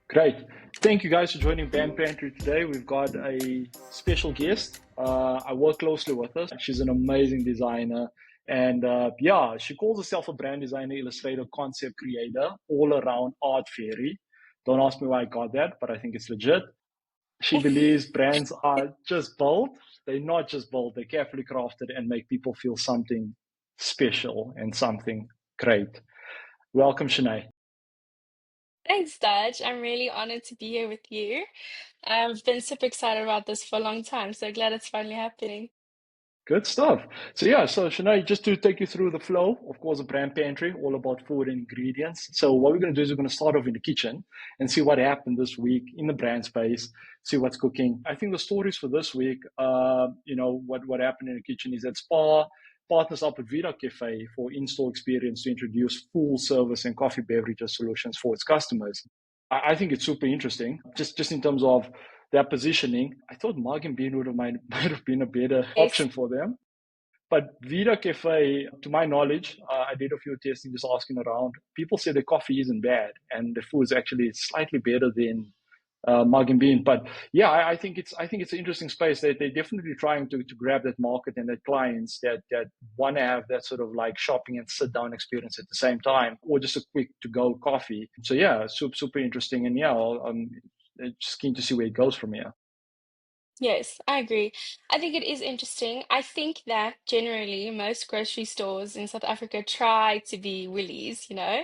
Great. Thank you guys for joining Band Pantry today. We've got a special guest. I work closely with her. She's an amazing designer. And yeah, she calls herself a brand designer, illustrator, concept creator, all around art fairy. Don't ask me why I got that, but I think it's legit. She believes brands are just built. They're not just built, they're carefully crafted and make people feel something special and something great. Welcome, Chené. Thanks, Dutch. I'm really honored to be here with you. I've been super excited about this for a long time, so glad it's finally happening. Good stuff. So yeah, so Shania, just to take you through the flow, of course, a brand pantry, all about food and ingredients. So what we're going to do is we're going to start off in the kitchen and see what happened this week in the brand space, see what's cooking. I think the stories for this week, what happened in the kitchen is that Spa partners up with Vida Cafe for in-store experience to introduce full service and coffee beverages solutions for its customers. I think it's super interesting, just in terms of their positioning. I thought Mug and Bean might have been a better Yes. option for them. But Vida Cafe, to my knowledge, I did a few testing just asking around. People say the coffee isn't bad and the food is actually slightly better than Mug and Bean. But yeah, I think it's an interesting space. They're definitely trying to grab that market and that clients that want to have that sort of like shopping and sit down experience at the same time, or just a quick to go coffee. So yeah, super interesting. And yeah, I'm just keen to see where it goes from here. Yes, I agree. I think it is interesting. I think that generally most grocery stores in South Africa try to be Woolies, you know.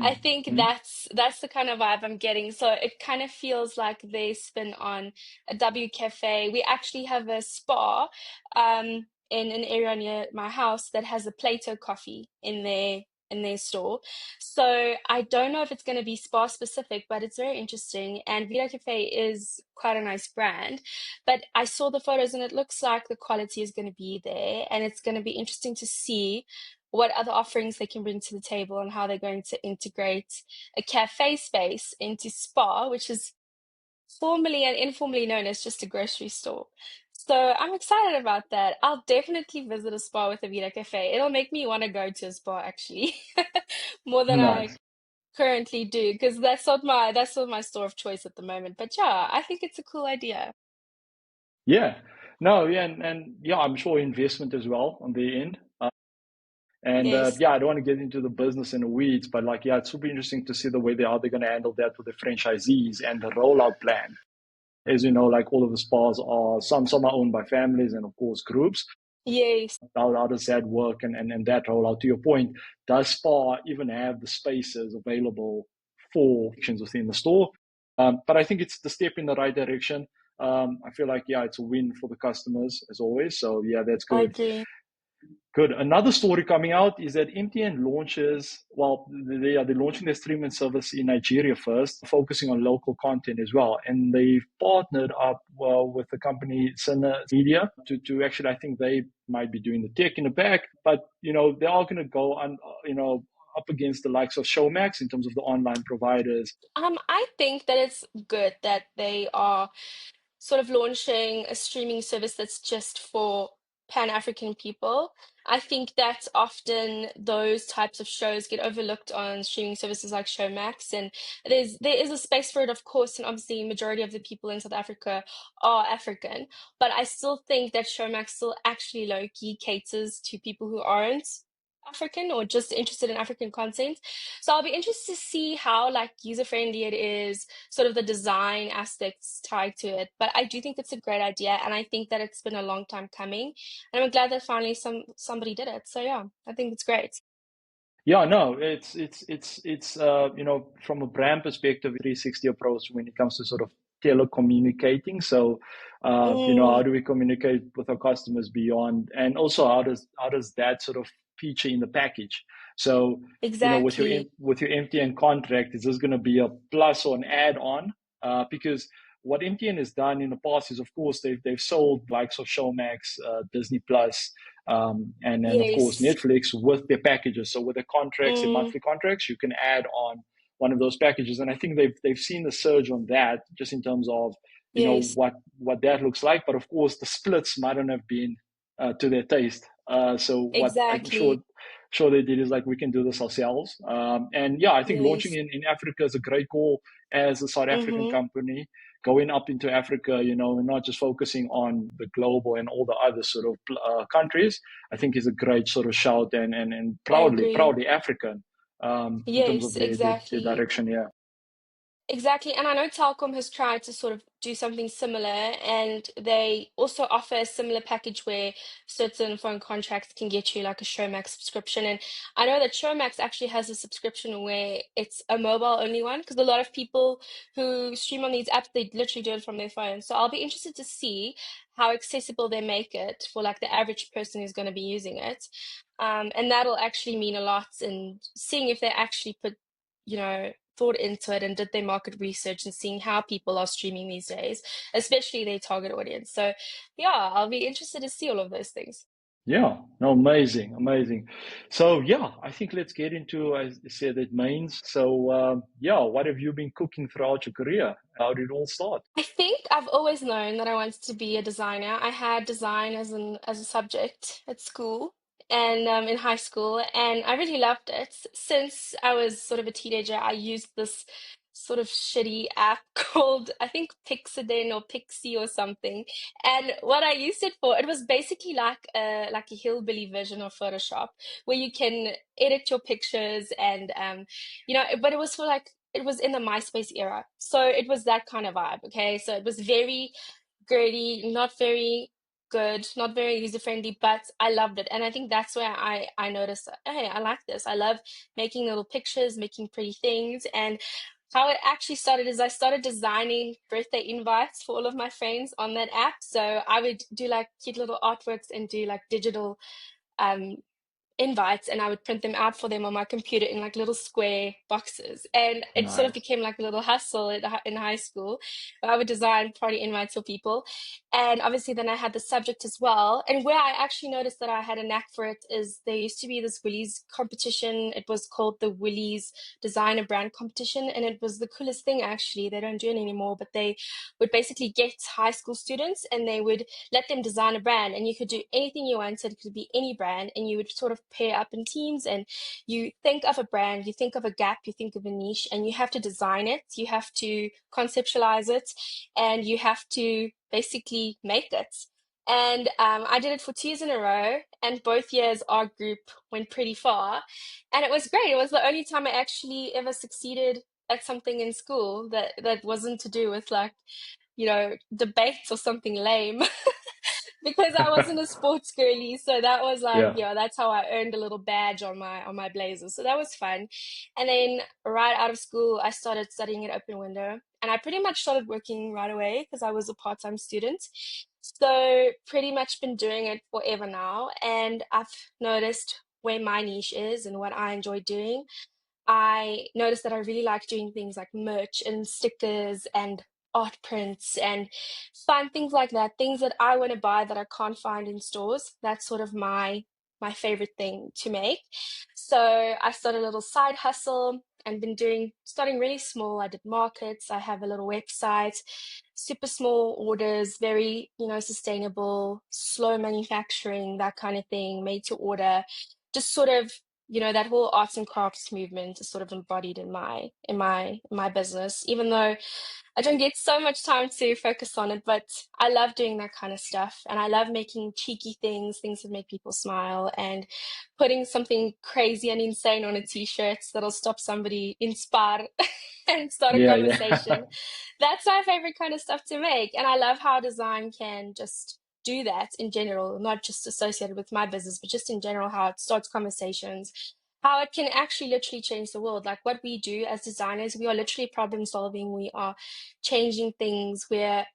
I think Mm-hmm. that's the kind of vibe I'm getting. So it kind of feels like they spin on a W cafe. We actually have a spa in an area near my house that has a Plato coffee in their store. So I don't know if it's going to be spa specific, but it's very interesting. And Vita Cafe is quite a nice brand. But I saw the photos and it looks like the quality is going to be there, and it's going to be interesting to see what other offerings they can bring to the table and how they're going to integrate a cafe space into Spa, which is formally and informally known as just a grocery store. So I'm excited about that. I'll definitely visit a spa with a Vita Cafe. It'll make me want to go to a spa actually, more than I Nice. currently do, because that's not my store of choice at the moment. But yeah, I think it's a cool idea. Yeah. No, yeah, and yeah, I'm sure investment as well on the end. And Yes. yeah, I don't want to get into the business and the weeds, but like, yeah, it's super interesting to see the way they're going to handle that with the franchisees and the rollout plan. As you know, like all of the spas are some are owned by families and of course groups. Yes. How does that work and that rollout? To your point, does Spa even have the spaces available for sections within the store? But I think it's the step in the right direction. I feel like, yeah, it's a win for the customers as always. So yeah, that's I good. agree. Good. Another story coming out is that MTN launches, well, they're launching their streaming service in Nigeria first, focusing on local content as well. And they've partnered up well with the company Cine Media to actually, I think they might be doing the tech in the back, but they are going to go on, up against the likes of Showmax in terms of the online providers. I think that it's good that they are sort of launching a streaming service that's just for Pan-African people. I think that often those types of shows get overlooked on streaming services like Showmax, and there is a space for it, of course, and obviously majority of the people in South Africa are African, but I still think that Showmax still actually low-key caters to people who aren't African or just interested in African content. So I'll be interested to see how like user-friendly it is, sort of the design aspects tied to it. But I do think it's a great idea, and I think that it's been a long time coming. And I'm glad that finally somebody did it. So yeah, I think it's great. Yeah, no, it's from a brand perspective, 360 approach when it comes to sort of telecommunicating. So, how Mm, do we communicate with our customers beyond, and also how does that sort of feature in the package? So, exactly. with your MTN contract, is this going to be a plus or an add-on? Because what MTN has done in the past is, of course, they've sold likes of Showmax, Disney Plus, and then of course Yes. Netflix with their packages. So with the contracts, the Mm, monthly contracts, you can add on one of those packages, and I think they've seen the surge on that just in terms of yes. what that looks like. But of course, the splits might not have been to their taste So what I'm Exactly. sure they did is like we can do this ourselves. And yeah, I think launching Yes. in Africa is a great goal as a South African Mm-hmm. company going up into Africa, and not just focusing on the global and all the other sort of countries. I think is a great sort of shout and I proudly agree. African in terms of Yes, their exactly. direction. Yeah, Exactly. And I know Telkom has tried to sort of do something similar, and they also offer a similar package where certain phone contracts can get you like a Showmax subscription. And I know that Showmax actually has a subscription where it's a mobile only one, because a lot of people who stream on these apps, they literally do it from their phone. So I'll be interested to see how accessible they make it for like the average person who's going to be using it. And that'll actually mean a lot in seeing if they actually put, thought into it and did their market research and seeing how people are streaming these days, especially their target audience. So, yeah, I'll be interested to see all of those things. yeah, no, amazing, amazing. So yeah, I think let's get into, as I said, it means. So yeah, what have you been cooking throughout your career? How did it all start? I think I've always known that I wanted to be a designer. I had design as a subject at school and in high school, and I really loved it. Since I was sort of a teenager, I used this sort of shitty app called, I think, Pixiden or Pixie or something. And what I used it for, it was basically like a hillbilly version of Photoshop, where you can edit your pictures and but it was for like it was in the MySpace era. So it was that kind of vibe, okay? So it was very girly, not very good, not very user friendly, but I loved it. And I think that's where I noticed, hey, I like this. I love making little pictures, making pretty things. And how it actually started is I started designing birthday invites for all of my friends on that app. So I would do like cute little artworks and do like digital um invites, and I would print them out for them on my computer in like little square boxes. And it sort of Nice. became like a little hustle in high school. I would design party invites for people. And obviously, then I had the subject as well. And where I actually noticed that I had a knack for it is there used to be this Woolies competition. It was called the Woolies Designer Brand Competition. And it was the coolest thing, actually. They don't do it anymore, but they would basically get high school students and they would let them design a brand, and you could do anything you wanted. It could be any brand, and you would sort of pair up in teams, and you think of a brand, you think of a gap, you think of a niche, and you have to design it, you have to conceptualize it, and you have to basically make it. And I did it for 2 years in a row, and both years our group went pretty far, and it was great. It was the only time I actually ever succeeded at something in school that wasn't to do with like debates or something lame. Because I wasn't a sports girly. So that was like, Yeah, that's how I earned a little badge on my blazer. So that was fun. And then right out of school, I started studying at Open Window. And I pretty much started working right away because I was a part-time student. So pretty much been doing it forever now. And I've noticed where my niche is and what I enjoy doing. I noticed that I really like doing things like merch and stickers and art prints and fun things like that, things that I want to buy that I can't find in stores. That's sort of my favorite thing to make. So I started a little side hustle and been doing starting really small. I did markets, I have a little website, super small orders, very, sustainable, slow manufacturing, that kind of thing, made to order. Just sort of that whole arts and crafts movement is sort of embodied in my business, even though I don't get so much time to focus on it, but I love doing that kind of stuff. And I love making cheeky things that make people smile, and putting something crazy and insane on a t-shirt that'll stop somebody inspire and start a yeah, yeah, conversation. That's my favorite kind of stuff to make. And I love how design can just do that in general, not just associated with my business, but just in general, how it starts conversations, how it can actually literally change the world. Like what we do as designers, we are literally problem solving. We are changing things. We're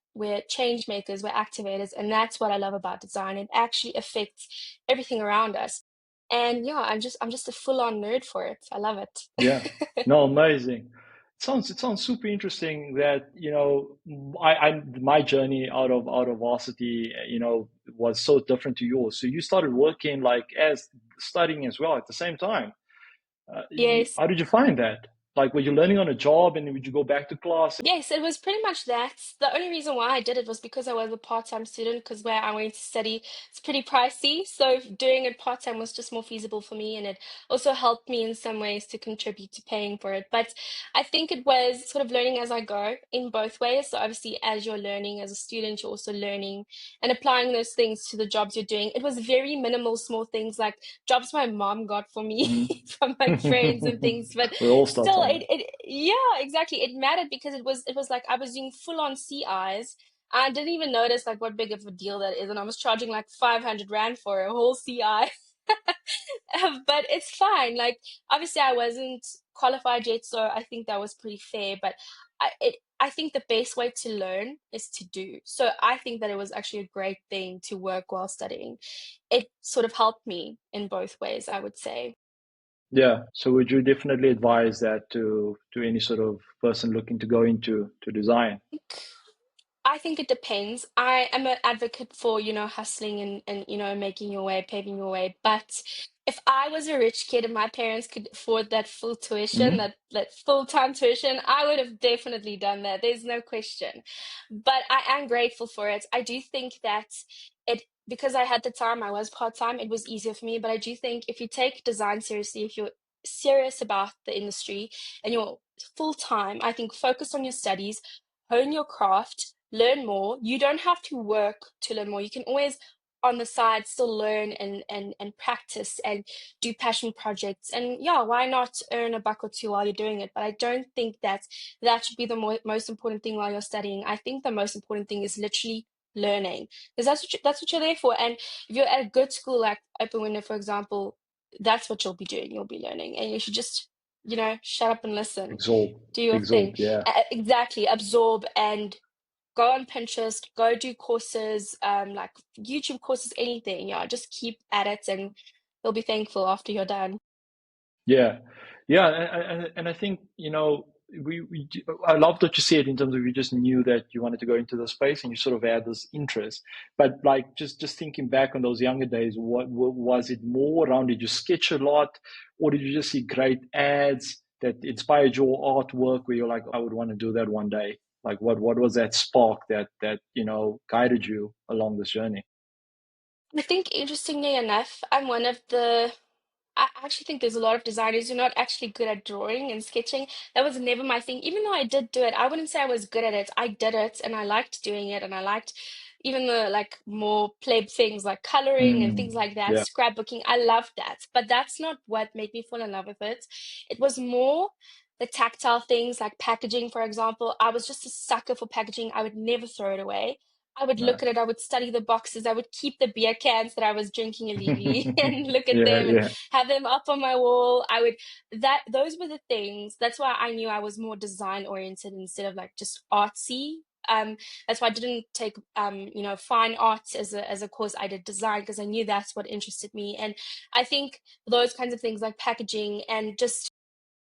change makers, we're activators, and that's what I love about design. It actually affects everything around us. And yeah, I'm just a full-on nerd for it. I love yeah. it. No, amazing. It sounds super interesting that, my journey out of varsity, was so different to yours. So you started working like as studying as well at the same time. Yes. How did you find that? Like, were you learning on a job, and would you go back to class? Yes, it was pretty much that. The only reason why I did it was because I was a part-time student, because where I went to study, it's pretty pricey. So doing it part-time was just more feasible for me, and it also helped me in some ways to contribute to paying for it. But I think it was sort of learning as I go in both ways. So obviously, as you're learning as a student, you're also learning and applying those things to the jobs you're doing. It was very minimal, small things like jobs my mom got for me Mhm. from like friends and things, but We all start still somewhere. yeah, exactly, it mattered because it was like I was doing full on CIs. I didn't even notice like what big of a deal that is, and I was charging like 500 rand for a whole CI. But it's fine. Like obviously I wasn't qualified yet, so I think that was pretty fair. But I think the best way to learn is to do. So I think that it was actually a great thing to work while studying. It sort of helped me in both ways, I would say. Yeah. So would you definitely advise that to any sort of person looking to go into to design? I think it depends. I am an advocate for, hustling and making your way, paving your way. But if I was a rich kid and my parents could afford that full tuition, Hmm. that full-time tuition, I would have definitely done that. There's no question. But I am grateful for it. I do think that because I had the time, I was part-time, it was easier for me. But I do think if you take design seriously, if you're serious about the industry and you're full-time, I think focus on your studies, hone your craft, learn more. You don't have to work to learn more. You can always on the side still learn and practice and do passion projects. And yeah, why not earn a buck or two while you're doing it? But I don't think that that should be the most important thing while you're studying. I think the most important thing is literally learning, because that's what you're there for. And if you're at a good school like Open Window, for example, that's what you'll be doing. You'll be learning, and you should just shut up and listen, Absorb, do your thing. absorb. Yeah. Exactly, absorb and go on Pinterest, go do courses, like YouTube courses, anything. Yeah, just keep at it, and you'll be thankful after you're done. Yeah, yeah, and I think I loved what you said in terms of you just knew that you wanted to go into the space and you sort of had this interest. But like just thinking back on those younger days, what was it more around? Did you sketch a lot, or did you just see great ads that inspired your artwork where you're like, I would want to do that one day? Like what was that spark that guided you along this journey? I think, interestingly enough, I'm one of the I actually think there's a lot of designers who are not actually good at drawing and sketching. That was never my thing. Even though I did do it, I wouldn't say I was good at it. I did it and I liked doing it, and I liked even the like more pleb things like coloring and things Mm, like that, yeah, scrapbooking. I loved that. But that's not what made me fall in love with it. It was more the tactile things like packaging, for example. I was just a sucker for packaging. I would never throw it away. I would look no. at it, I would study the boxes, I would keep the beer cans that I was drinking illegally and look at Yeah, them and yeah, have them up on my wall. Those were the things. That's why I knew I was more design oriented instead of like just artsy. That's why I didn't take fine arts as a course. I did design because I knew that's what interested me. And I think those kinds of things like packaging and just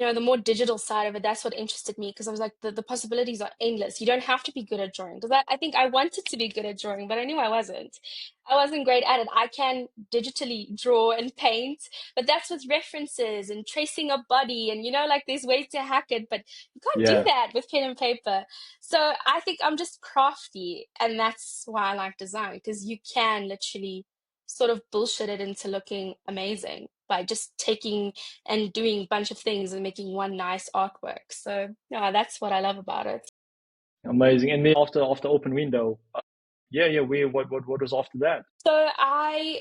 the more digital side of it, that's what interested me, because I was like, the possibilities are endless. You don't have to be good at drawing. Because I think I wanted to be good at drawing, but I knew I wasn't. I wasn't great at it. I can digitally draw and paint, but that's with references and tracing a body. And, like there's ways to hack it, but you can't do yeah. that with pen and paper. So I think I'm just crafty. And that's why I like design, because you can literally sort of bullshit it into looking amazing by just taking and doing a bunch of things and making one nice artwork. So yeah, that's what I love about it. Amazing. And then after open window, yeah, yeah. What was after that? So I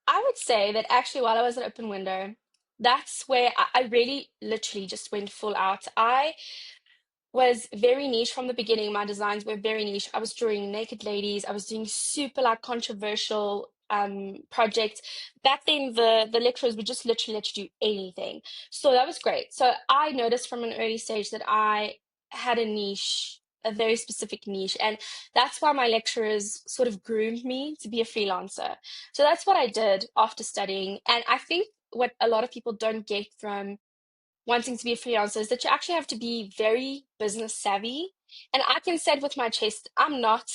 would say that actually while I was at Open Window, that's where I really literally just went full out. I was very niche from the beginning. My designs were very niche. I was drawing naked ladies. I was doing super like controversial projects. Back then the lecturers would just literally let you do anything. So that was great. So I noticed from an early stage that I had a niche, a very specific niche. And that's why my lecturers sort of groomed me to be a freelancer. So that's what I did after studying. And I think what a lot of people don't get from wanting to be a freelancer is that you actually have to be very business savvy. And I can say it with my chest, I'm not.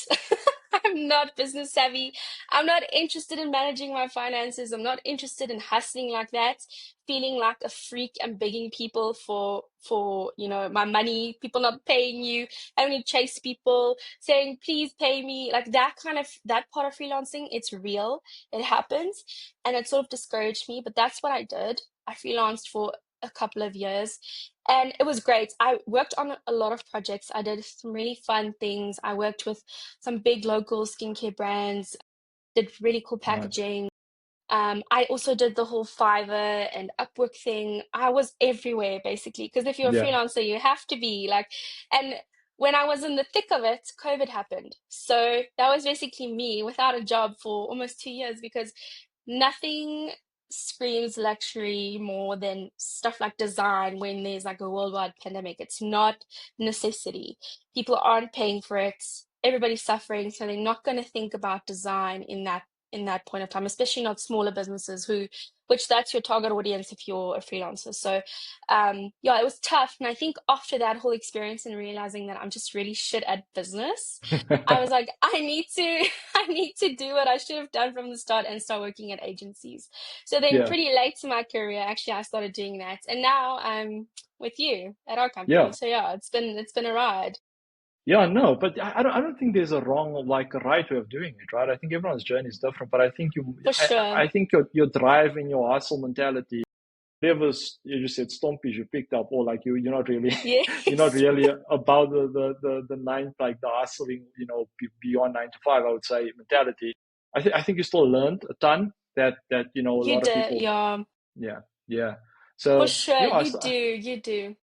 I'm not business savvy. I'm not interested in managing my finances. I'm not interested in hustling like that, feeling like a freak and begging people for my money, people not paying you, having to chase people, saying, please pay me. Like that part of freelancing, it's real. It happens. And it sort of discouraged me, but that's what I did. I freelanced for a couple of years and it was great. I worked on a lot of projects. I did some really fun things. I worked with some big local skincare brands, did really cool Nice. packaging. I also did the whole Fiverr and Upwork thing. I was everywhere basically, because if you're a Yeah. freelancer, you have to be like, and when I was in the thick of it, COVID happened. So that was basically me without a job for almost 2 years because nothing screams luxury more than stuff like design when there's like a worldwide pandemic. It's not necessity. People aren't paying for it. Everybody's suffering, so they're not going to think about design in that point of time, especially not smaller businesses which that's your target audience if you're a freelancer. So yeah, it was tough. And I think after that whole experience and realizing that I'm just really shit at business, I was like, I need to I need to do what I should have done from the start and start working at agencies. So then Yeah. pretty late in my career, actually I started doing that. And now I'm with you at our company. Yeah. So yeah, it's been a ride. Yeah, no, but I don't think there's a wrong, like a right way of doing it, right? I think everyone's journey is different, but I think For sure. I think your drive and your hustle mentality, whatever's you just said stompies you picked up, or like you're not really you're not Yes. really about the nine, like the hustling, beyond 9 to 5, I would say, mentality. I think you still learned a ton that a You lot of did, people, yeah. yeah, yeah. For So sure, yeah, you do, you do.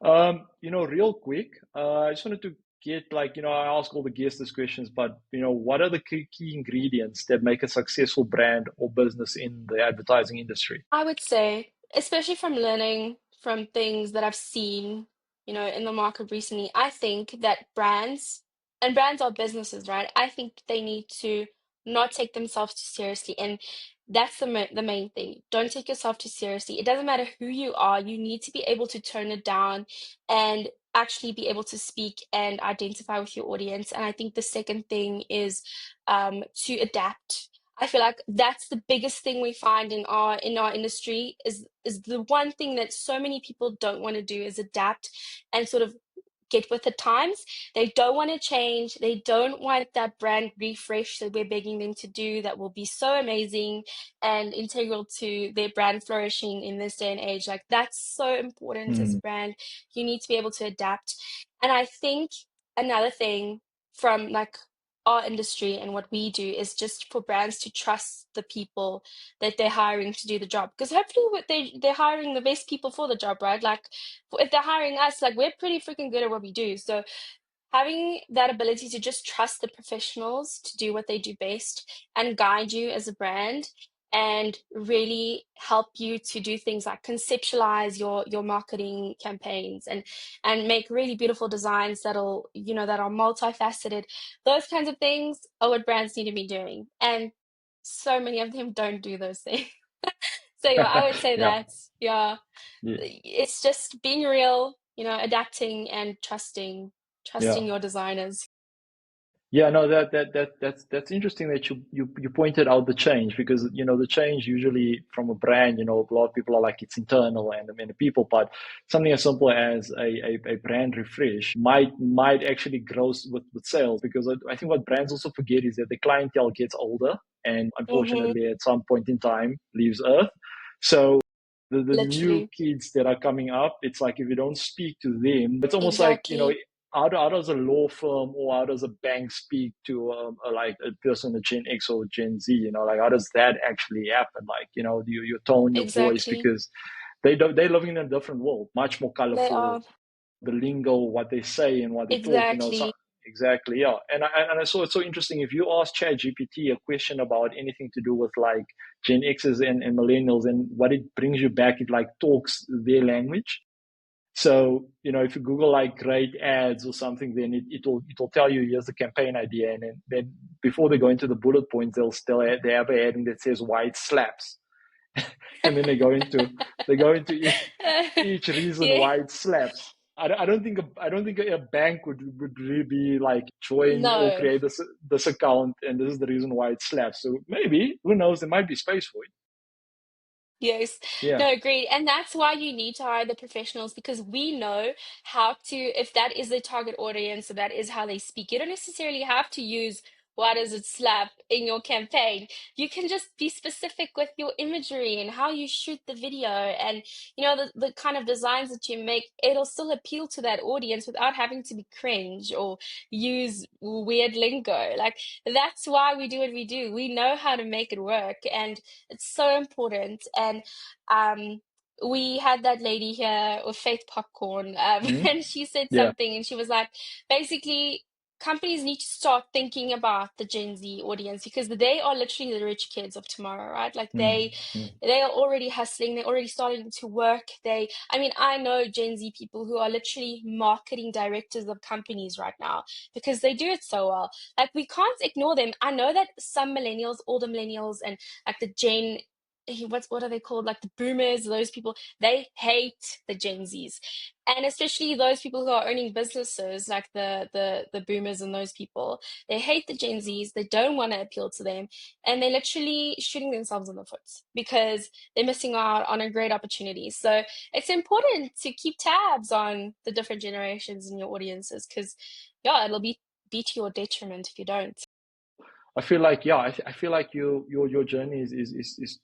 real quick, I just wanted to get, like, I ask all the guests these questions, but what are the key ingredients that make a successful brand or business in the advertising industry? I would say, especially from learning from things that I've seen, in the market recently, I think that brands are businesses, right? I think they need to not take themselves too seriously. And that's the main thing. Don't take yourself too seriously. It doesn't matter who you are, you need to be able to tone it down and actually be able to speak and identify with your audience. And I think the second thing is to adapt. I feel like that's the biggest thing we find in our industry is the one thing that so many people don't want to do is adapt and sort of get with the times. They don't want to change. They don't want that brand refresh that we're begging them to do that will be so amazing and integral to their brand flourishing in this day and age. Like that's so important as a Mm, brand. You need to be able to adapt. And I think another thing from like our industry and what we do is just for brands to trust the people that they're hiring to do the job because hopefully they're hiring the best people for the job, right? Like if they're hiring us, like we're pretty freaking good at what we do. So having that ability to just trust the professionals to do what they do best and guide you as a brand and really help you to do things like conceptualize your marketing campaigns and make really beautiful designs that are multifaceted. Those kinds of things are what brands need to be doing, and so many of them don't do those things. So yeah, I would say yeah, that, yeah, yeah, it's just being real, adapting and trusting yeah. trusting your designers. Yeah, no, that's interesting that you pointed out the change, because the change usually from a brand, a lot of people are like it's internal and the people, but something as simple as a brand refresh might actually grow with sales, because I think what brands also forget is that the clientele gets older and Hmm. unfortunately at some point in time leaves Earth. So the new Literally. kids that are coming up, it's like if you don't speak to them, it's almost like, Exactly. how does a law firm or how does a bank speak to like a person of Gen X or Gen Z? Like how does that actually happen? Like your tone, your voice, Exactly. because they're living in a different world, much more They colorful. are. The lingo, what they say and what they talk, so Exactly. exactly, yeah. And I saw it's so interesting. If you ask ChatGPT a question about anything to do with like Gen X's and millennials, and what it brings you back, it like talks their language. So, if you Google like great ads or something, then it'll tell you here's the campaign idea, and then before they go into the bullet points, they have a heading that says white slaps, and then they go into each reason why Yeah. it slaps. I don't think a bank would really be like join or No. create this account, and this is the reason why it slaps. So maybe, who knows, there might be space for it. Yes, Yeah. no, agreed. And that's why you need to hire the professionals because we know how to, if that is the target audience, so that is how they speak. You don't necessarily have to use why does it slap in your campaign. You can just be specific with your imagery and how you shoot the video and, the kind of designs that you make, it'll still appeal to that audience without having to be cringe or use weird lingo. Like, that's why we do what we do. We know how to make it work. And it's so important. And um, we had that lady here with Faith Popcorn, Mhm. and she said Yeah. something, and she was like, basically, companies need to start thinking about the Gen Z audience because they are literally the rich kids of tomorrow, right? Like Mm. they are already hustling, they're already starting to work. I mean, I know Gen Z people who are literally marketing directors of companies right now because they do it so well. Like we can't ignore them. I know that some millennials, older millennials, and like the what are they called? Like the boomers, those people, they hate the Gen Zs. And especially those people who are owning businesses, like the boomers and those people, they hate the Gen Zs. They don't want to appeal to them, and they're literally shooting themselves in the foot because they're missing out on a great opportunity. So it's important to keep tabs on the different generations in your audiences because, yeah, it'll be to your detriment if you don't. I feel like, yeah, I feel like your journey is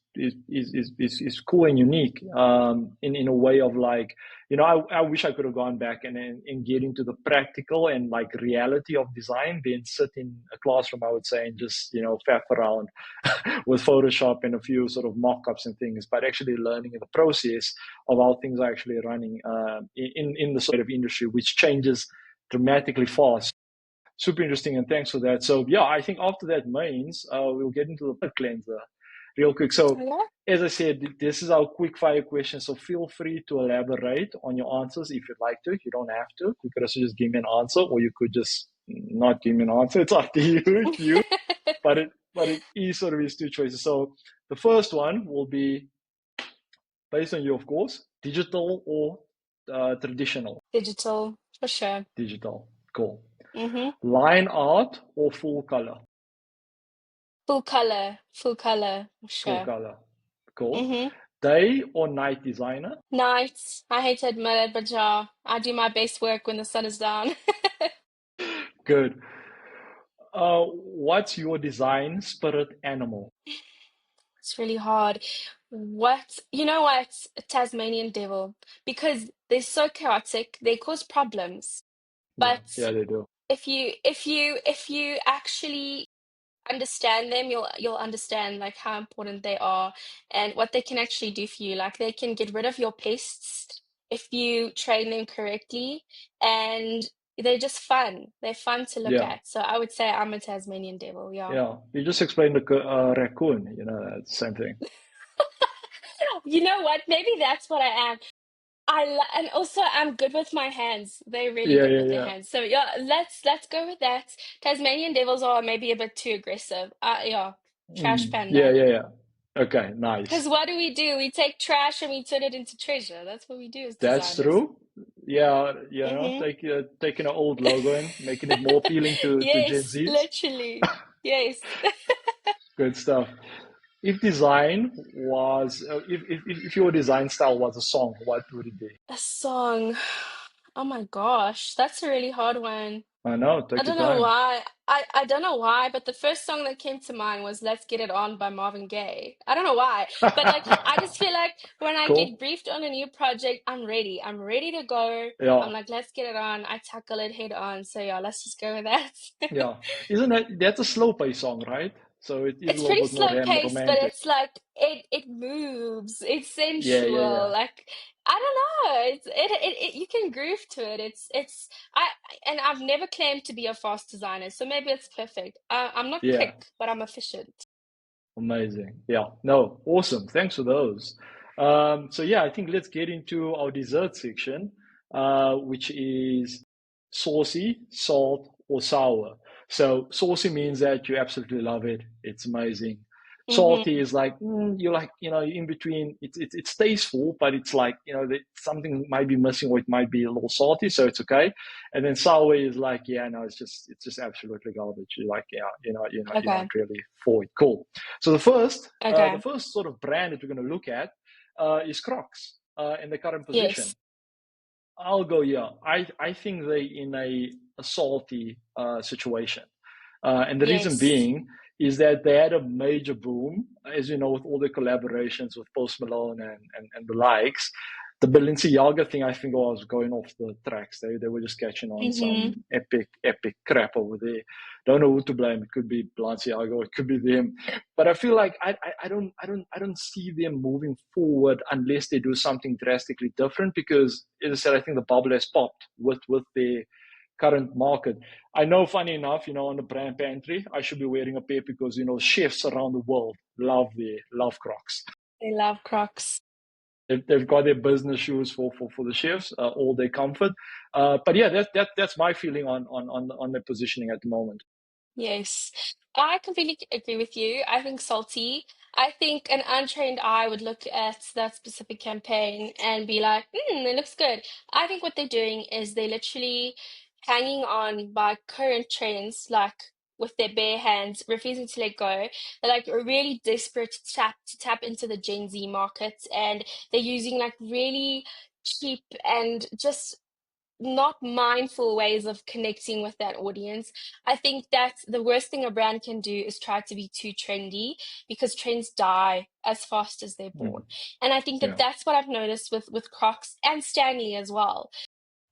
cool and unique, in a way of like, I wish I could have gone back and get into the practical and like reality of design, then sit in a classroom, I would say, and just, faff around with Photoshop and a few sort of mock-ups and things, but actually learning the process of how things are actually running, in the sort of industry, which changes dramatically fast. Super interesting, and thanks for that. So yeah, I think after that mains, we'll get into the palate cleanser real quick. So Yeah. as I said, this is our quick fire question. So feel free to elaborate on your answers if you'd like to. You don't have to. You could also just give me an answer, or you could just not give me an answer. It's up to you. It's you. But it is sort of these two choices. So the first one will be based on you, of course, digital or traditional. Digital, for sure. Digital. Cool. Mm-hmm. Line art or full color. Full color, for Full sure. color. Cool. Mm-hmm. Day or night designer? Nights. I hate to admit it, but yeah, I do my best work when the sun is down. Good. What's your design spirit animal? It's really hard. You know what? Tasmanian devil. Because they're so chaotic, they cause problems. Yeah, But yeah, they do. if you actually understand them, you'll understand like how important they are and what they can actually do for you. Like they can get rid of your pests if you train them correctly, and they're just fun. They're fun to look Yeah, at. So I would say I'm a Tasmanian devil, yeah. yeah. You just explained the raccoon. That's the same thing. You know what? Maybe that's what I am. And also I'm good with my hands. They're really Yeah, good yeah, with their yeah. hands. So yeah, let's go with that. Tasmanian devils are maybe a bit too aggressive. Yeah, trash Yeah, panda. yeah, yeah. Okay, Because nice. what do? We take trash and we turn it into treasure. That's what we do as That's designers. true. Yeah, Mm-hmm. taking an old logo and making it more appealing to Gen Yes, Zs. literally. Yes. Good stuff. If design was, if your design style was a song, what would it be? A song. Oh my gosh, that's a really hard one. I know, I take your don't know time. why. I don't know why, but the first song that came to mind was Let's Get It On by Marvin Gaye. I don't know why, but like I just feel like when I get Cool. briefed on a new project, I'm ready. I'm ready to go. I'm Yeah, like, let's get it on. I tackle it head on. So yeah, let's just go with that. yeah. Isn't that's a slow pace song, right? So it is a It's little pretty bit more slow paced, but romantic. it's like it moves. It's Yeah, yeah, sensual. yeah. Like I don't know. You can groove to it. I and I've never claimed to be a fast designer, so maybe it's perfect. I'm not Yeah, quick, but I'm efficient. amazing. Yeah, no, awesome. Thanks for those. So yeah, I think let's get into our dessert section, which is saucy, salt, or sour. So saucy means that you absolutely love it. It's amazing. Salty Mm-hmm. is like you're like in between. It stays full, but it's like something might be missing or it might be a little salty, so it's okay. And then sour is like yeah, no, it's just absolutely garbage. You're like yeah, you're not Okay. really for it. Cool. So the Okay. first sort of brand that we're going to look at is Crocs in the current Yes. position. I'll go yeah. I think they in a salty situation. And the reason Yes. being is that they had a major boom, as you know, with all the collaborations with Post Malone and the likes. The Balenciaga thing, I think, was going off the tracks. They were just catching on Mm-hmm. some epic crap over there. Don't know who to blame. It could be Balenciaga, or it could be them. But I feel like I don't see them moving forward unless they do something drastically different. Because, as I said, I think the bubble has popped with their current market. I know, funny enough, on the brand pantry, I should be wearing a pair because chefs around the world love Crocs. They love Crocs. They've got their business shoes for the chefs, all their comfort. But yeah, that's my feeling on their positioning at the moment. Yes, I completely agree with you. I think salty. I think an untrained eye would look at that specific campaign and be like, it looks good. I think what they're doing is they're literally hanging on by current trends, like with their bare hands, refusing to let go. They're like really desperate to tap into the Gen Z market, and they're using like really cheap and just not mindful ways of connecting with that audience. I think that the worst thing a brand can do is try to be too trendy because trends die as fast as they're Mm, born. And I think that yeah. that's what I've noticed with Crocs and Stanley as well.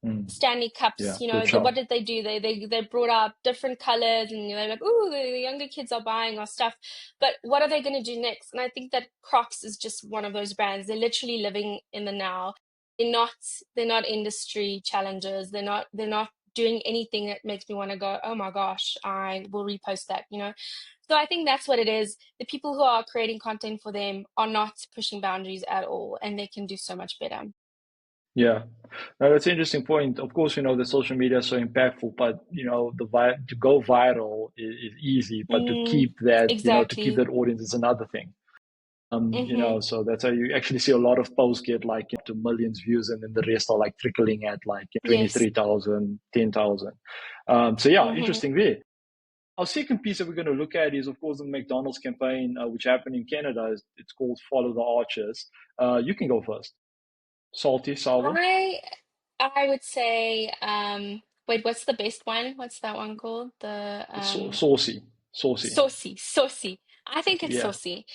Mm, Stanley cups, yeah. Good what shout. did they do? They brought out different colors, and they're like, "Ooh, the younger kids are buying our stuff." But what are they going to do next? And I think that Crocs is just one of those brands. They're literally living in the now. They're not industry challengers. They're not doing anything that makes me want to go, "Oh my gosh, I will repost that." So I think that's what it is. The people who are creating content for them are not pushing boundaries at all, and they can do so much better. Yeah. No, that's an interesting point. Of course, the social media is so impactful, but to go viral is easy, but Mm, to keep exactly. that audience is another thing. Mm-hmm. So that's how you actually see a lot of posts get like up to millions views, and then the rest are like trickling at like Yes. 23,000, 10,000. So yeah, Mm-hmm. interesting there. Our second piece that we're going to look at is, of course, the McDonald's campaign, which happened in Canada. It's called Follow the Archers. You can go first. Salty, sour, I I would say, wait, what's the best one? What's that one called? The saucy, saucy. saucy. I think it's Yeah. saucy.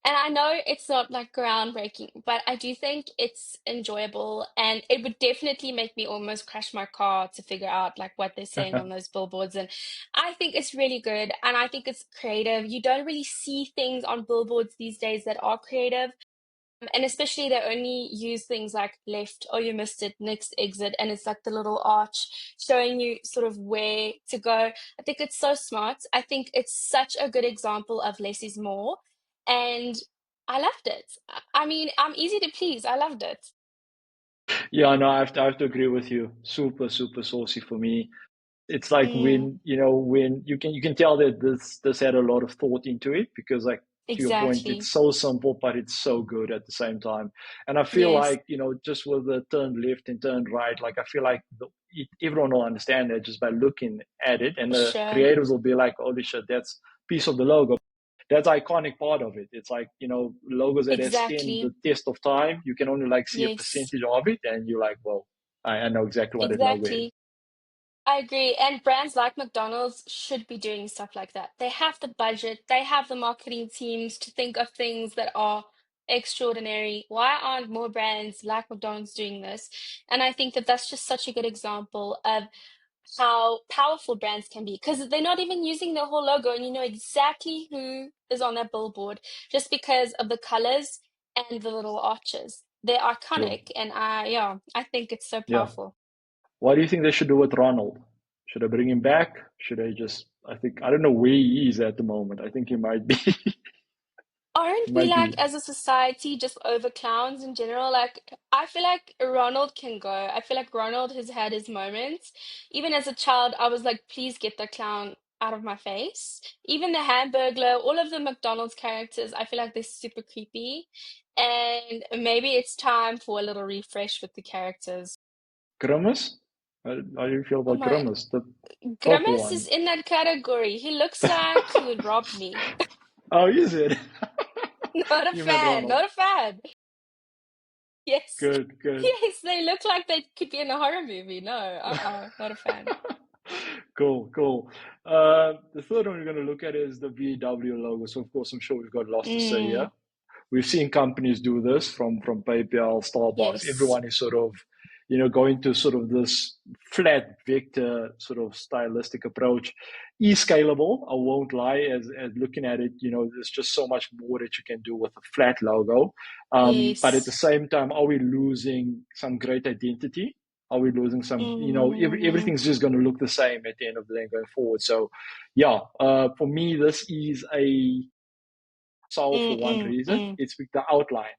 And I know it's not like groundbreaking, but I do think it's enjoyable, and it would definitely make me almost crash my car to figure out like what they're saying on those billboards. And I think it's really good, and I think it's creative. You don't really see things on billboards these days that are creative. And especially they only use things like left, oh, you missed it, next exit. And it's like the little arch showing you sort of where to go. I think it's so smart. I think it's such a good example of less is more. And I loved it. I mean, I'm easy to please. I loved it. Yeah, no, I have to agree with you. Super, super saucy for me. It's like Mm, when you can tell that this had a lot of thought into it, because like to your point, exactly. it's so simple but it's so good at the same time. And I feel Yes, like just with the turn left and turn right, like I feel like everyone will understand that just by looking at it, and for the sure. creators will be like, holy shit, that's piece of the logo. That's iconic part of it. It's like logos that have stand Exactly. the test of time. You can only like see a Yes, percentage of it, and you're like, well, I know exactly what that logo is. exactly. I agree. And brands like McDonald's should be doing stuff like that. They have the budget, they have the marketing teams to think of things that are extraordinary. Why aren't more brands like McDonald's doing this? And I think that that's just such a good example of how powerful brands can be, because they're not even using their whole logo, and you know exactly who is on that billboard just because of the colors and the little arches. They're Sure. iconic, and yeah, I think it's so Yeah. powerful. What do you think they should do with Ronald? Should I bring him back? Should I just? I don't know where he is at the moment. I think he might be. he Aren't we might like, be. as a society, just over clowns in general? Like, I feel like Ronald can go. I feel like Ronald has had his moments. Even as a child, I was like, please get the clown. out of my face. Even the Hamburglar, all of the McDonald's characters, I feel like they're super creepy. And maybe it's time for a little refresh with the characters. Grimace? How do you feel Oh about my, Grimace, the purple Grimace one? is in that category. He looks like he would rob me. Oh, is it? Not a You met fan, Ronald. not a fan. Yes. Good, good. Yes, they look like they could be in a horror movie. No, not a fan. Cool, cool. The third one we're going to look at is the VW logo. So, of course, I'm sure we've got lots to say here. Mm, We've seen companies do this from PayPal, Starbucks. yes, Everyone is sort of, going to sort of this flat vector sort of stylistic approach. Is scalable, I won't lie. As looking at it, there's just so much more that you can do with a flat logo. But at the yes. same time, are we losing some great identity? Are we losing some, Mm, everything's just going to look the same at the end of the day going forward. So, yeah, for me, this is a solve for one reason. mm. It's with the outline.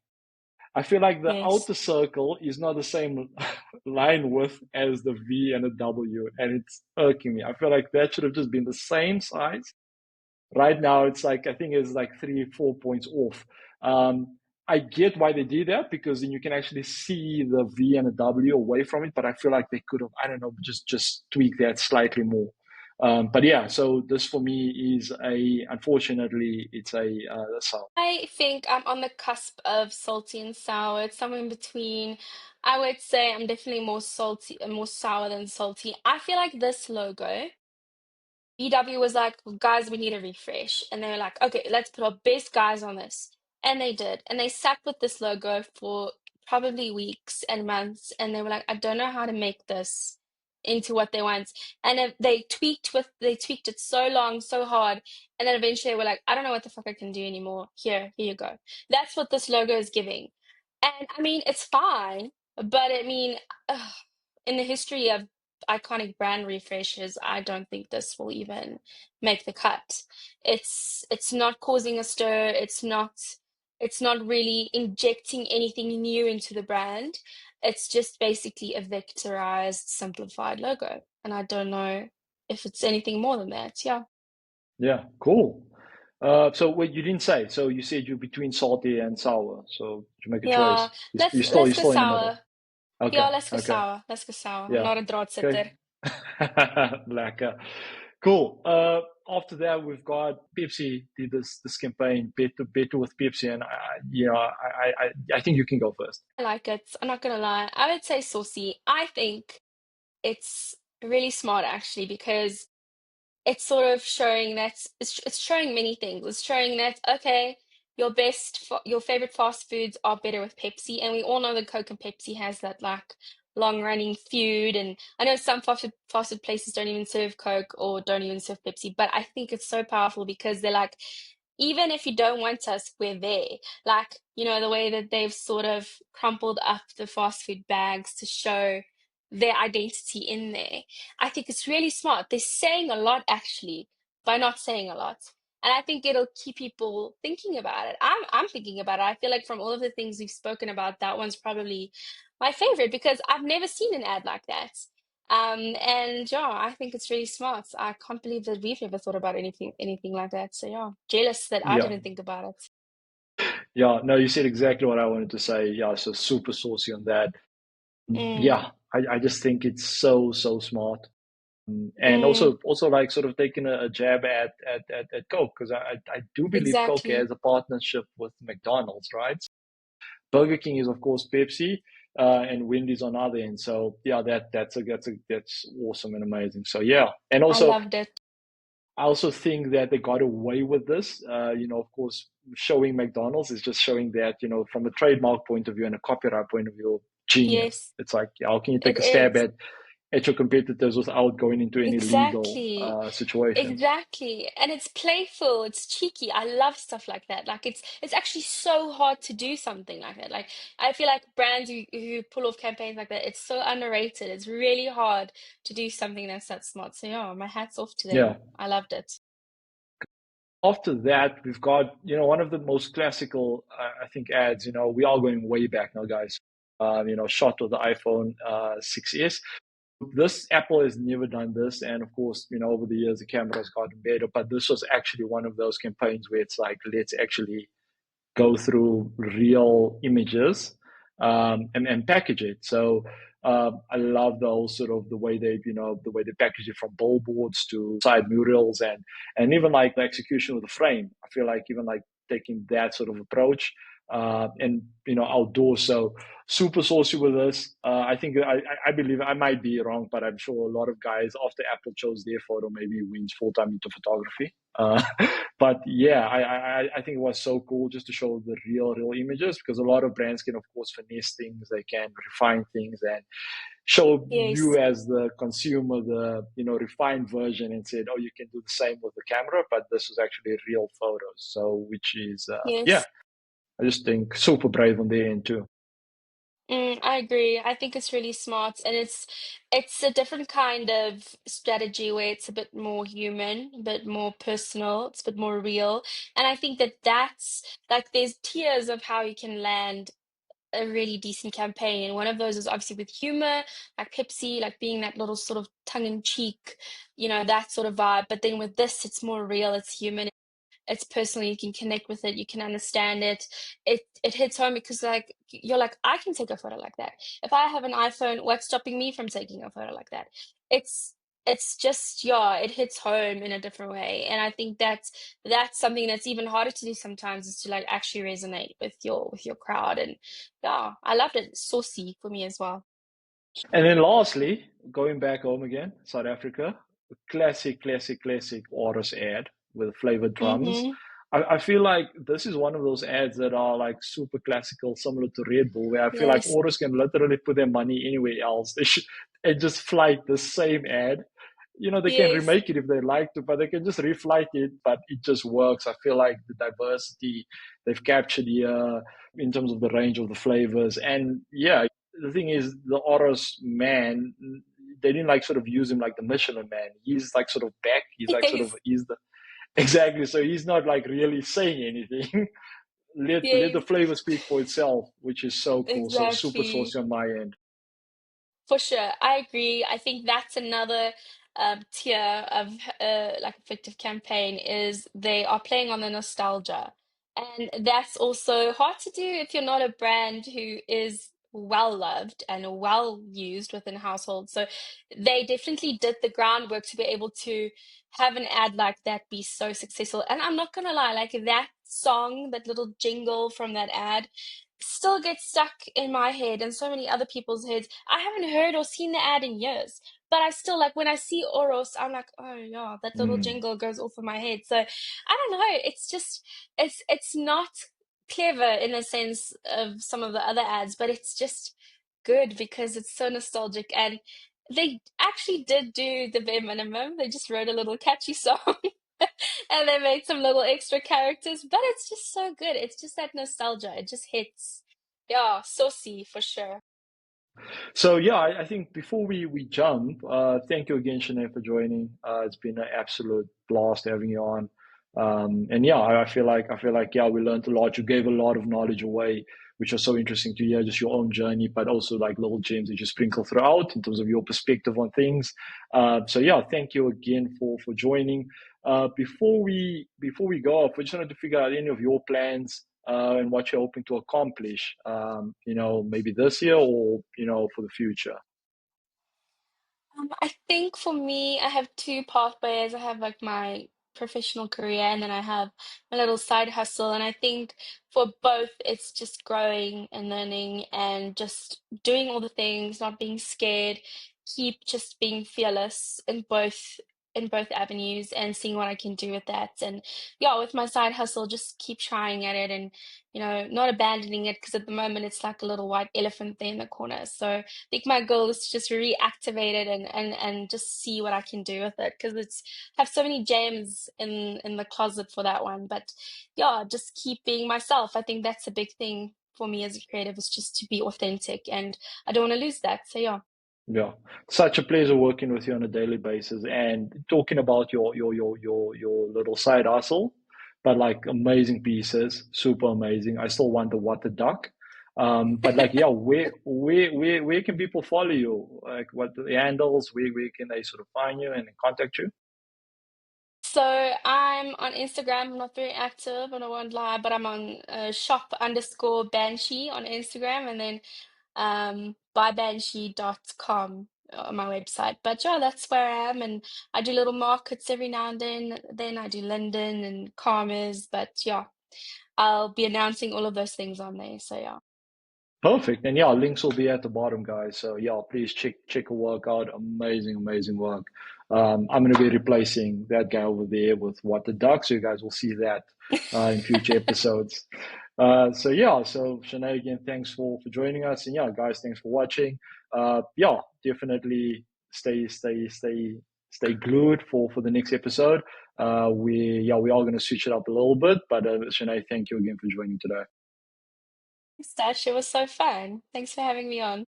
I feel like the Yes. outer circle is not the same line width as the V and the W, and it's irking me. I feel like that should have just been the same size. Right now, it's like, I think it's like 3, 4 points off. I get why they did that because then you can actually see the V and the W away from it. But I feel like they could have, I don't know, just tweak that slightly more. But yeah, so this for me is unfortunately, it's a sell. I think I'm on the cusp of salty and sour. It's somewhere in between. I would say I'm definitely more salty, more sour than salty. I feel like this logo, EW was like, guys, we need a refresh. And they were like, okay, let's put our best guys on this. And they did. And they sat with this logo for probably weeks and months. And they were like, I don't know how to make this into what they want. And they tweaked it so long, so hard. And then eventually they were like, I don't know what the fuck I can do anymore. Here you go. That's what this logo is giving. And I mean, it's fine. But I mean, in the history of iconic brand refreshes, I don't think this will even make the cut. It's not causing a stir. It's not really injecting anything new into the brand. It's just basically a vectorized, simplified logo. And I don't know if it's anything more than that. Yeah. Yeah, cool. So wait, you didn't say. So you said you're between salty and sour. So you make a choice. Yeah. You, Let's you're still let's you're go still in the middle. sour. Okay, Yeah, let's go okay, sour. Let's go sour. I'm yeah, not a okay. draadsitter. Lekker. Cool. After that, we've got Pepsi did this campaign, better with Pepsi, and I think you can go first. I like it. I'm not gonna lie. I would say saucy. I think it's really smart actually because it's sort of showing that it's showing many things. It's showing that okay, your favorite fast foods are better with Pepsi, and we all know that Coke and Pepsi has that like long running feud. And I know some fast food places don't even serve Coke or don't even serve Pepsi, but I think it's so powerful because they're like, even if you don't want us, we're there. Like, the way that they've sort of crumpled up the fast food bags to show their identity in there. I think it's really smart. They're saying a lot actually by not saying a lot. And I think it'll keep people thinking about it. I'm thinking about it. I feel like from all of the things we've spoken about, that one's probably my favorite because I've never seen an ad like that. And yeah, I think it's really smart. I can't believe that we've never thought about anything like that. So yeah, jealous that I Yeah, didn't think about it. yeah. No, you said exactly what I wanted to say. Yeah, so super saucy on that. Mm, Yeah, I just think it's so smart. And mm, also like sort of taking a jab at Coke because I do believe Coke exactly. has a partnership with McDonald's, right? Burger King is of course Pepsi, and Wendy's on the other end. So yeah, that's awesome and amazing. So yeah, and I also loved it. I also think that they got away with this. Of course, showing McDonald's is just showing that from a trademark point of view and a copyright point of view, genius. Yes, It's like how can you it take a stab is. at your competitors without going into any legal Exactly. situations. Exactly. And it's playful, it's cheeky. I love stuff like that. Like it's actually so hard to do something like that. Like I feel like brands who pull off campaigns like that, it's so underrated. It's really hard to do something that's that smart. So yeah, my hat's off to Yeah. them. I loved it. After that, we've got one of the most classical, I think, ads. We are going way back now, guys. Shot of the iPhone 6s. This Apple has never done this, and of course, over the years the camera's gotten better. But this was actually one of those campaigns where it's like, let's actually go through real images, and package it. So I love the whole sort of the way they package it, from billboards to side murals, and even like the execution of the frame. I feel like even like taking that sort of approach, and outdoors. So super saucy with this. I think I believe, I might be wrong, but I'm sure a lot of guys after Apple chose their photo maybe went full time into photography. But yeah, I think it was so cool just to show the real images, because a lot of brands can of course finesse things, they can refine things and show Yes. you as the consumer the refined version, and said, oh, you can do the same with the camera, but this was actually real photos. So which is yeah, Yes. I just think super brave on their end too. I agree. I think it's really smart, and it's a different kind of strategy where it's a bit more human, a bit more personal, it's a bit more real. And I think that that's like there's tiers of how you can land a really decent campaign. And one of those is obviously with humor, like Pepsi, like being that little sort of tongue in cheek, that sort of vibe. But then with this, it's more real, it's human, it's personal, you can connect with it, you can understand it. It hits home because like you're like, I can take a photo like that. If I have an iPhone, what's stopping me from taking a photo like that? It's it's just, yeah, it hits home in a different way. And I think that's something that's even harder to do sometimes, is to like actually resonate with your crowd. And yeah, I loved it. Saucy for me as well. And then lastly, going back home again, South Africa, classic Oris ad with flavored drums. Mm-hmm. I feel like this is one of those ads that are like super classical, similar to Red Bull, where I feel like Yes. Oris can literally put their money anywhere else. They should and just flight the same ad. They can Yes. remake it if they like to, but they can just reflight it, but it just works. I feel like the diversity they've captured here in terms of the range of the flavors. And yeah, the thing is, the Oros man, they didn't like sort of use him like the Michelin man. He's like sort of back. He's like sort of Yes. he's the exactly. So he's not like really saying anything. Let the Yes. flavor speak for itself, which is so cool. So super Exactly. saucy on my end. For sure, I agree. I think that's another tier of like effective campaign, is they are playing on the nostalgia, and that's also hard to do if you're not a brand who is well loved and well used within households. So they definitely did the groundwork to be able to have an ad like that be so successful. And I'm not gonna lie, like that song, that little jingle from that ad still gets stuck in my head and so many other people's heads. I haven't heard or seen the ad in years, but I still like when I see Oros, I'm like, oh yeah, that little Mm. jingle goes off in my head. So I don't know. It's just it's not clever in the sense of some of the other ads, but it's just good because it's so nostalgic. And they actually did do the bare minimum. They just wrote a little catchy song. And they made some little extra characters, but it's just so good. It's just that nostalgia. It just hits. Yeah, saucy for sure. So yeah, I think before we jump, thank you again, Shanae, for joining. It's been an absolute blast having you on. And yeah, I feel like yeah, we learned a lot. You gave a lot of knowledge away, which was so interesting to hear, just your own journey, but also like little gems that you sprinkle throughout in terms of your perspective on things. So yeah, thank you again for joining. Before we go off, we just wanted to figure out any of your plans, and what you're hoping to accomplish, maybe this year or, for the future. I think for me, I have two pathways. I have like my professional career, and then I have my little side hustle. And I think for both, it's just growing and learning and just doing all the things, not being scared, keep just being fearless in both avenues and seeing what I can do with that. And yeah, with my side hustle, just keep trying at it and not abandoning it, because at the moment it's like a little white elephant there in the corner. So think my goal is to just reactivate it and just see what I can do with it, because it's have so many gems in the closet for that one. But yeah, just keep being myself. I think that's a big thing for me as a creative, is just to be authentic, and I don't want to lose that. So yeah. Yeah, such a pleasure working with you on a daily basis and talking about your little side hustle, but like amazing pieces, super amazing. I still wonder what the duck. But like, yeah, where can people follow you? Like, what the handles? Where can they sort of find you and contact you? So I'm on Instagram. I'm not very active, and I won't lie, but I'm on shop_banshee on Instagram, and then buybanshee.com on my website. But yeah, that's where I am, and I do little markets every now and then. Then I do Linden and Karmas, but yeah, I'll be announcing all of those things on there. So yeah. Perfect. And yeah, links will be at the bottom, guys. So yeah, please check her work out. Amazing, amazing work. I'm going to be replacing that guy over there with What the Duck. So you guys will see that in future episodes. So yeah, so Chené, again, thanks for joining us. And yeah, guys, thanks for watching. Yeah, definitely stay glued for the next episode. We are going to switch it up a little bit. But Chené, thank you again for joining today. Thanks, Dash. It was so fun. Thanks for having me on.